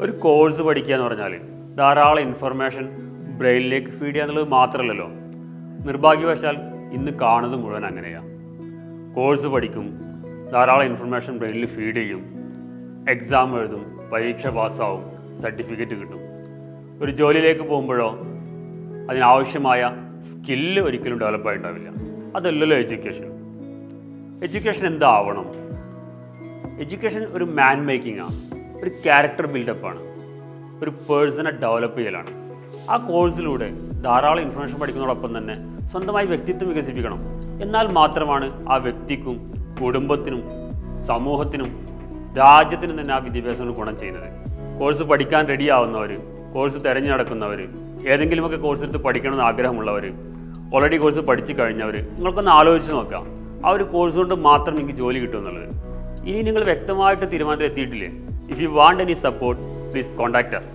ഒരു കോഴ്സ് പഠിക്കുക എന്ന് പറഞ്ഞാൽ ധാരാളം ഇൻഫർമേഷൻ ബ്രെയിനിലേക്ക് ഫീഡ് ചെയ്യുക എന്നുള്ളത് മാത്രമല്ലല്ലോ. നിർഭാഗ്യവശാൽ ഇന്ന് കാണുന്നത് മുഴുവൻ അങ്ങനെയാണ്. കോഴ്സ് പഠിക്കും, ധാരാളം ഇൻഫർമേഷൻ ബ്രെയിനിൽ ഫീഡ് ചെയ്യും, എക്സാം എഴുതും, പരീക്ഷ പാസ്സാവും, സർട്ടിഫിക്കറ്റ് കിട്ടും. ഒരു ജോലിയിലേക്ക് പോകുമ്പോഴോ അതിനാവശ്യമായ സ്കില്ല് ഒരിക്കലും ഡെവലപ്പായിട്ടുണ്ടാവില്ല. അതല്ലല്ലോ എഡ്യൂക്കേഷൻ. എഡ്യൂക്കേഷൻ എന്താവണം? എഡ്യൂക്കേഷൻ ഒരു മാൻ മേക്കിംഗ് ആണ്, ഒരു ക്യാരക്ടർ ബിൽഡപ്പാണ്, ഒരു പേഴ്സണെ ഡെവലപ്പ് ചെയ്യലാണ്. ആ കോഴ്സിലൂടെ ധാരാളം ഇൻഫർമേഷൻ പഠിക്കുന്നതോടൊപ്പം തന്നെ സ്വന്തമായി വ്യക്തിത്വം വികസിപ്പിക്കണം. എന്നാൽ മാത്രമാണ് ആ വ്യക്തിക്കും കുടുംബത്തിനും സമൂഹത്തിനും രാജ്യത്തിനും തന്നെ ആ വിദ്യാഭ്യാസം ഗുണം ചെയ്യുന്നത്. കോഴ്സ് പഠിക്കാൻ റെഡിയാവുന്നവർ, കോഴ്സ് തിരഞ്ഞെടുക്കുന്നവർ, ഏതെങ്കിലുമൊക്കെ കോഴ്സ് എടുത്ത് പഠിക്കണമെന്ന് ആഗ്രഹമുള്ളവർ, ഓൾറെഡി കോഴ്സ് പഠിച്ചു കഴിഞ്ഞവർ, നിങ്ങൾക്കൊന്ന് ആലോചിച്ച് നോക്കാം, ആ ഒരു കോഴ്സ് കൊണ്ട് മാത്രം നിങ്ങൾക്ക് ജോലി കിട്ടുമെന്നുള്ളത്. ഇനി നിങ്ങൾ വ്യക്തമായിട്ട് തീരുമാനത്തിൽ എത്തിയിട്ടില്ലേ? If you want any support, please contact us.